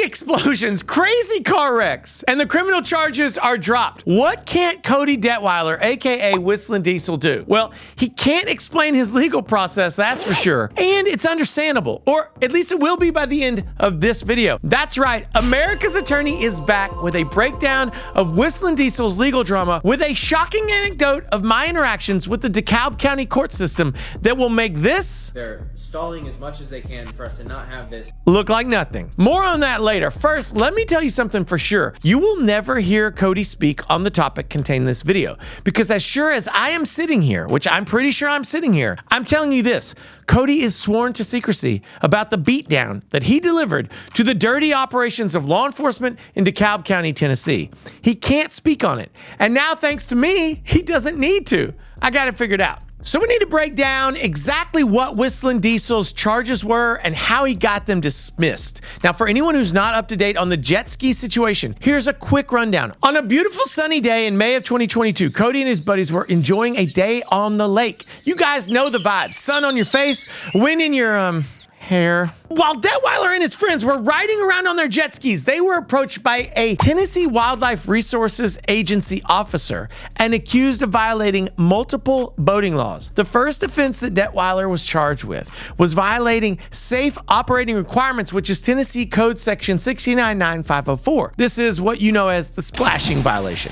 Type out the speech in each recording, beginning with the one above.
explosions, crazy car wrecks, and the criminal charges are dropped. What can't Cody Detweiler, aka Whistlin Diesel, do? Well, he can't explain his legal process, that's for sure. And it's understandable, or at least it will be by the end of this video. That's right, America's Attorney is back with a breakdown of Whistlin Diesel's legal drama with a shocking anecdote of my interactions with the DeKalb County court system that will make this... They're stalling as much as they can for us to not have this look like nothing. More on that later. First, let me tell you something for sure. You will never hear Cody speak on the topic contained in this video, because as sure as I am sitting here, which I'm pretty sure I'm sitting here, I'm telling you this, Cody is sworn to secrecy about the beatdown that he delivered to the dirty operations of law enforcement in DeKalb County, Tennessee. He can't speak on it. And now, thanks to me, he doesn't need to. I got it figured out. So we need to break down exactly what Whistlin Diesel's charges were and how he got them dismissed. Now, for anyone who's not up to date on the jet ski situation, here's a quick rundown. On a beautiful sunny day in May of 2022, Cody and his buddies were enjoying a day on the lake. You guys know the vibes. Sun on your face, wind in your, hair. While Detweiler and his friends were riding around on their jet skis, they were approached by a Tennessee Wildlife Resources Agency officer and accused of violating multiple boating laws. The first offense that Detweiler was charged with was violating safe operating requirements, which is Tennessee Code Section 699-504. This is what you know as the splashing violation.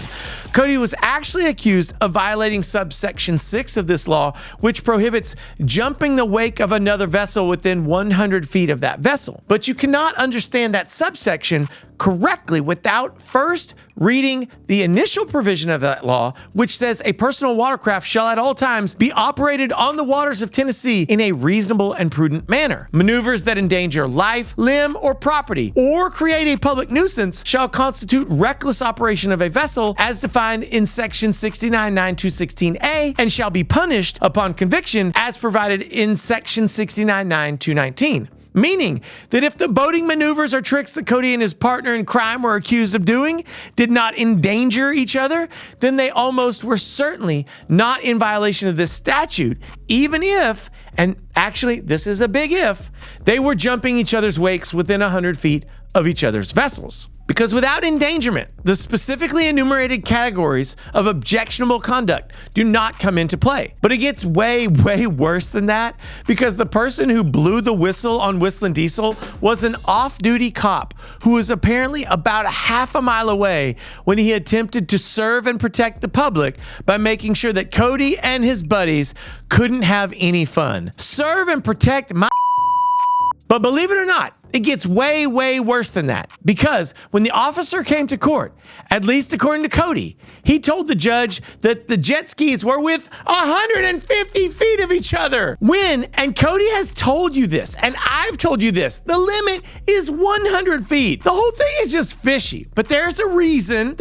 Cody was actually accused of violating subsection 6 of this law, which prohibits jumping the wake of another vessel within 100 feet of that vessel. But you cannot understand that subsection correctly without first reading the initial provision of that law, which says a personal watercraft shall at all times be operated on the waters of Tennessee in a reasonable and prudent manner. Maneuvers that endanger life, limb, or property, or create a public nuisance shall constitute reckless operation of a vessel as defined in section 69.9.216a and shall be punished upon conviction as provided in section 69.9.219. Meaning that if the boating maneuvers or tricks that Cody and his partner in crime were accused of doing did not endanger each other, then they almost were certainly not in violation of this statute, even if, and actually this is a big if, they were jumping each other's wakes within 100 feet of each other's vessels. Because without endangerment, the specifically enumerated categories of objectionable conduct do not come into play. But it gets way, way worse than that, because the person who blew the whistle on Whistlin Diesel was an off-duty cop who was apparently about a half a mile away when he attempted to serve and protect the public by making sure that Cody and his buddies couldn't have any fun. Serve and protect my... But believe it or not, it gets way, way worse than that, because when the officer came to court, at least according to Cody, he told the judge that the jet skis were with 150 feet of each other. When, and Cody has told you this, and I've told you this, the limit is 100 feet. The whole thing is just fishy, but there's a reason,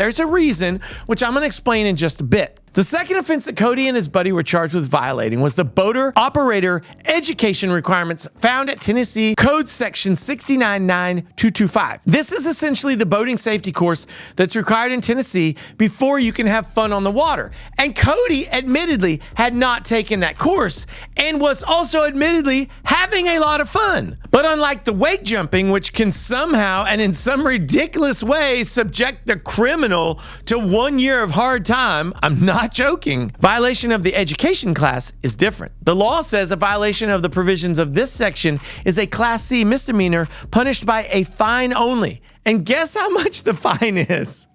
which I'm gonna explain in just a bit. The second offense that Cody and his buddy were charged with violating was the boater operator education requirements found at Tennessee Code Section 69.9.225. This is essentially the boating safety course that's required in Tennessee before you can have fun on the water. And Cody admittedly had not taken that course and was also admittedly having a lot of fun. But unlike the wake jumping, which can somehow and in some ridiculous way subject the criminal to 1 year of hard time, I'm not joking, violation of the education class is different. The law says a violation of the provisions of this section is a Class C misdemeanor punished by a fine only. And guess how much the fine is?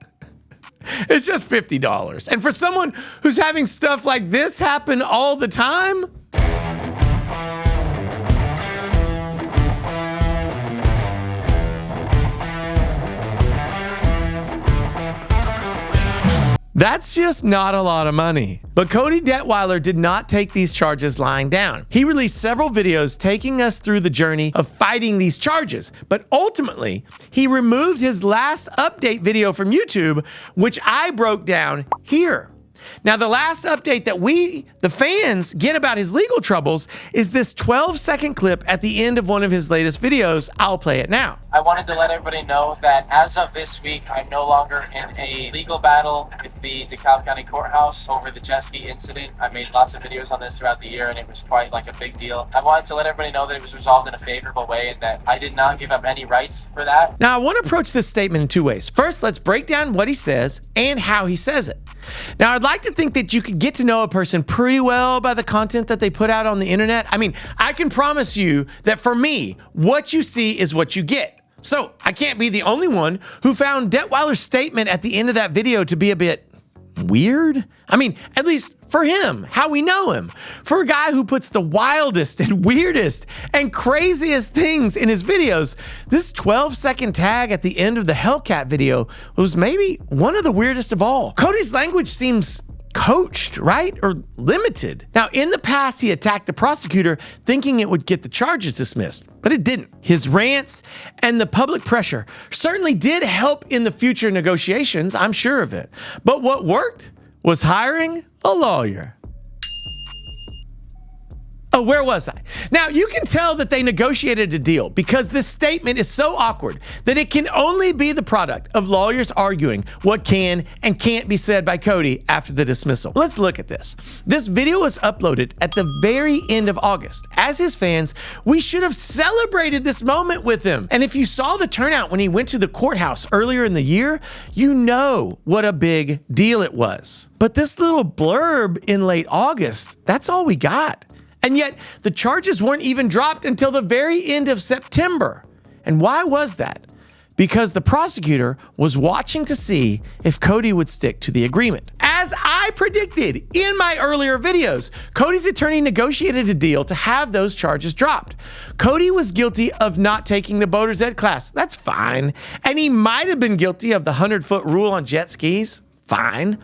It's just $50. And for someone who's having stuff like this happen all the time, that's just not a lot of money. But Cody Detweiler did not take these charges lying down. He released several videos taking us through the journey of fighting these charges, but ultimately, he removed his last update video from YouTube, which I broke down here. Now, the last update that we, the fans, get about his legal troubles is this 12-second clip at the end of one of his latest videos. I'll play it now. I wanted to let everybody know that as of this week, I'm no longer in a legal battle with the DeKalb County Courthouse over the jet ski incident. I made lots of videos on this throughout the year, and it was quite like a big deal. I wanted to let everybody know that it was resolved in a favorable way and that I did not give up any rights for that. Now, I want to approach this statement in two ways. First, let's break down what he says and how he says it. Now, I'd like to think that you could get to know a person pretty well by the content that they put out on the internet. I mean, I can promise you that for me, what you see is what you get. So I can't be the only one who found Detweiler's statement at the end of that video to be a bit weird. I mean, at least for him, how we know him. For a guy who puts the wildest and weirdest and craziest things in his videos, this 12-second tag at the end of the Hellcat video was maybe one of the weirdest of all. Cody's language seems coached, right? Or limited. Now, in the past, he attacked the prosecutor thinking it would get the charges dismissed, but it didn't. His rants and the public pressure certainly did help in the future negotiations, I'm sure of it. But what worked was hiring a lawyer. Oh, where was I? Now, you can tell that they negotiated a deal because this statement is so awkward that it can only be the product of lawyers arguing what can and can't be said by Cody after the dismissal. Let's look at this. This video was uploaded at the very end of August. As his fans, we should have celebrated this moment with him. And if you saw the turnout when he went to the courthouse earlier in the year, you know what a big deal it was. But this little blurb in late August, that's all we got. And yet, the charges weren't even dropped until the very end of September. And why was that? Because the prosecutor was watching to see if Cody would stick to the agreement. As I predicted in my earlier videos, Cody's attorney negotiated a deal to have those charges dropped. Cody was guilty of not taking the boater's ed class. That's fine. And he might have been guilty of the 100-foot rule on jet skis. Fine.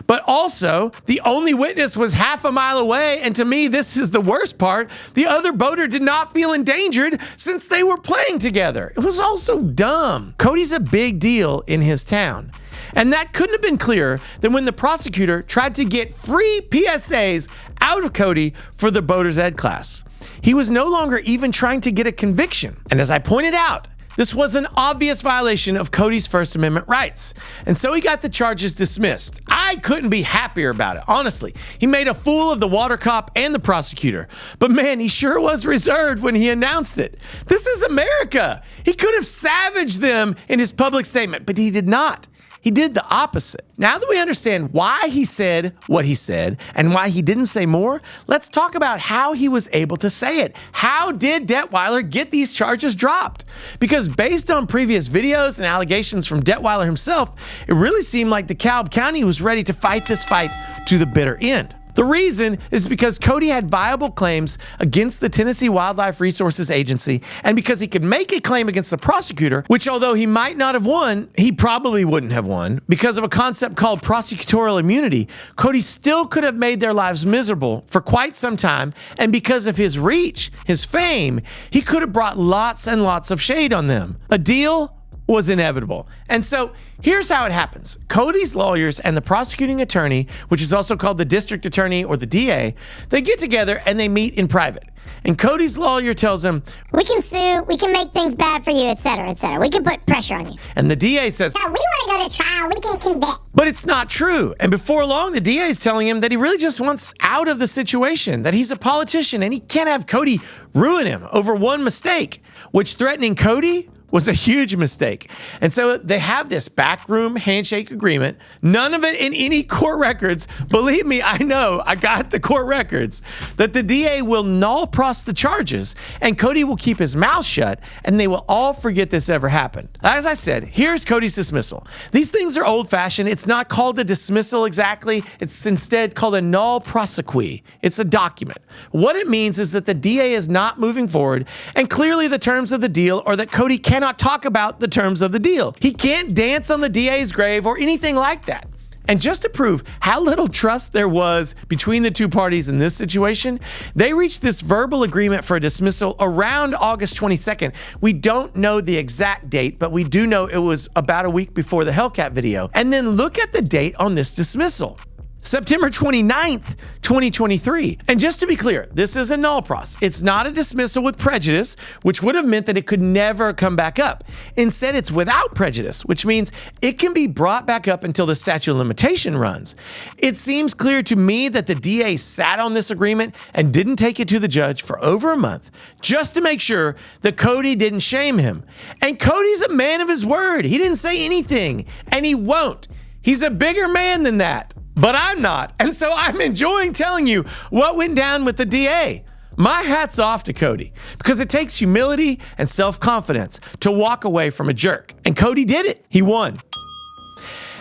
But also, the only witness was half a mile away, and to me, this is the worst part. The other boater did not feel endangered since they were playing together. It was all so dumb. Cody's a big deal in his town. And that couldn't have been clearer than when the prosecutor tried to get free PSAs out of Cody for the boater's ed class. He was no longer even trying to get a conviction. And as I pointed out, this was an obvious violation of Cody's First Amendment rights, and so he got the charges dismissed. I couldn't be happier about it, honestly. He made a fool of the water cop and the prosecutor, but man, he sure was reserved when he announced it. This is America. He could have savaged them in his public statement, but he did not. He did the opposite. Now that we understand why he said what he said and why he didn't say more, let's talk about how he was able to say it. How did Detweiler get these charges dropped? Because based on previous videos and allegations from Detweiler himself, it really seemed like DeKalb County was ready to fight this fight to the bitter end. The reason is because Cody had viable claims against the Tennessee Wildlife Resources Agency, and because he could make a claim against the prosecutor, which although he might not have won, he probably wouldn't have won. Because of a concept called prosecutorial immunity, Cody still could have made their lives miserable for quite some time, and because of his reach, his fame, he could have brought lots and lots of shade on them. A deal was inevitable. And so here's how it happens. Cody's lawyers and the prosecuting attorney, which is also called the district attorney or the DA, they get together and they meet in private. And Cody's lawyer tells him, "We can sue, we can make things bad for you, etc., etc. We can put pressure on you." And the DA says, "No, we want to go to trial, we can convict." But it's not true. And before long, the DA is telling him that he really just wants out of the situation, that he's a politician and he can't have Cody ruin him over one mistake, which threatening Cody was a huge mistake. And so they have this backroom handshake agreement, none of it in any court records. Believe me, I know, I got the court records, that the DA will null pros the charges and Cody will keep his mouth shut and they will all forget this ever happened. As I said, here's Cody's dismissal. These things are old fashioned. It's not called a dismissal exactly. It's instead called a null prosequi. It's a document. What it means is that the DA is not moving forward and clearly the terms of the deal are that Cody cannot talk about the terms of the deal. He can't dance on the DA's grave or anything like that. And just to prove how little trust there was between the two parties in this situation, they reached this verbal agreement for a dismissal around August 22nd. We don't know the exact date, but we do know it was about a week before the Hellcat video. And then look at the date on this dismissal. September 29th, 2023. And just to be clear, this is a null pros. It's not a dismissal with prejudice, which would have meant that it could never come back up. Instead, it's without prejudice, which means it can be brought back up until the statute of limitation runs. It seems clear to me that the DA sat on this agreement and didn't take it to the judge for over a month just to make sure that Cody didn't shame him. And Cody's a man of his word. He didn't say anything, and he won't. He's a bigger man than that. But I'm not, and so I'm enjoying telling you what went down with the DA. My hat's off to Cody, because it takes humility and self-confidence to walk away from a jerk. And Cody did it. He won.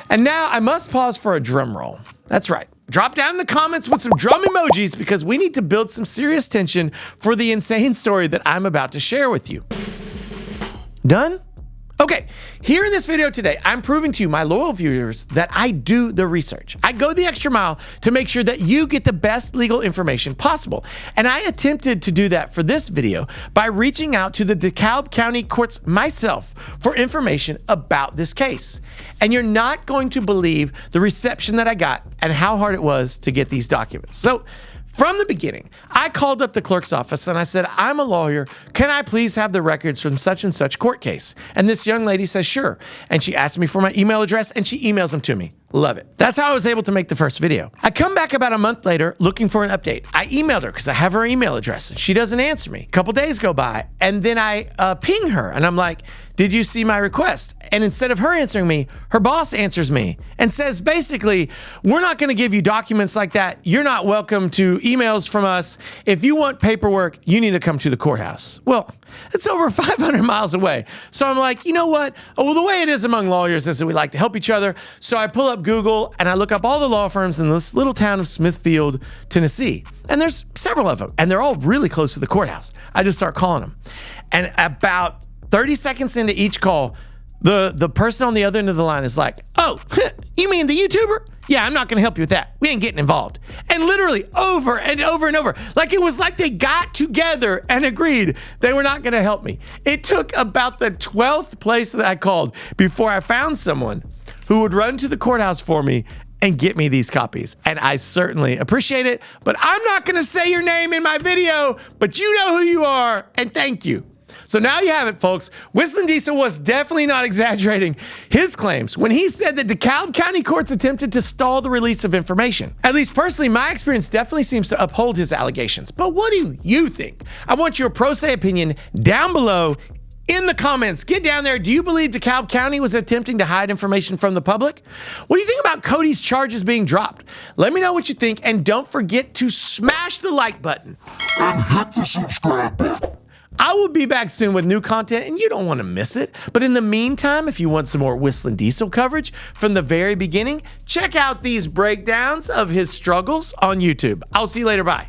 And now I must pause for a drum roll. That's right. Drop down in the comments with some drum emojis, because we need to build some serious tension for the insane story that I'm about to share with you. Done? Okay, here in this video today, I'm proving to you, my loyal viewers, that I do the research. I go the extra mile to make sure that you get the best legal information possible. And I attempted to do that for this video by reaching out to the DeKalb County courts myself for information about this case. And you're not going to believe the reception that I got and how hard it was to get these documents. So, from the beginning, I called up the clerk's office and I said, I'm a lawyer. Can I please have the records from such and such court case? And this young lady says, sure. And she asked me for my email address and she emails them to me. Love it. That's how I was able to make the first video. I come back about a month later looking for an update. I emailed her because I have her email address. She doesn't answer me. A couple days go by and then I ping her and I'm like, did you see my request? And instead of her answering me, her boss answers me and says, basically, we're not going to give you documents like that. You're not welcome to emails from us. If you want paperwork, you need to come to the courthouse. Well, it's over 500 miles away. So I'm like, you know what? Oh, well, the way it is among lawyers is that we like to help each other. So I pull up Google and I look up all the law firms in this little town of Smithfield, Tennessee. And there's several of them, and they're all really close to the courthouse. I just start calling them. And about 30 seconds into each call, the person on the other end of the line is like, oh, you mean the YouTuber? Yeah, I'm not going to help you with that. We ain't getting involved. And literally over and over and over, like it was like they got together and agreed they were not going to help me. It took about the 12th place that I called before I found someone who would run to the courthouse for me and get me these copies. And I certainly appreciate it, but I'm not going to say your name in my video, but you know who you are, and thank you. So now you have it, folks. Whistlin Diesel was definitely not exaggerating his claims when he said that DeKalb County courts attempted to stall the release of information. At least personally, my experience definitely seems to uphold his allegations. But what do you think? I want your pro se opinion down below in the comments. Get down there. Do you believe DeKalb County was attempting to hide information from the public? What do you think about Cody's charges being dropped? Let me know what you think, and don't forget to smash the like button. And hit the subscribe button. I will be back soon with new content, and you don't want to miss it. But in the meantime, if you want some more Whistlin Diesel coverage from the very beginning, check out these breakdowns of his struggles on YouTube. I'll see you later. Bye.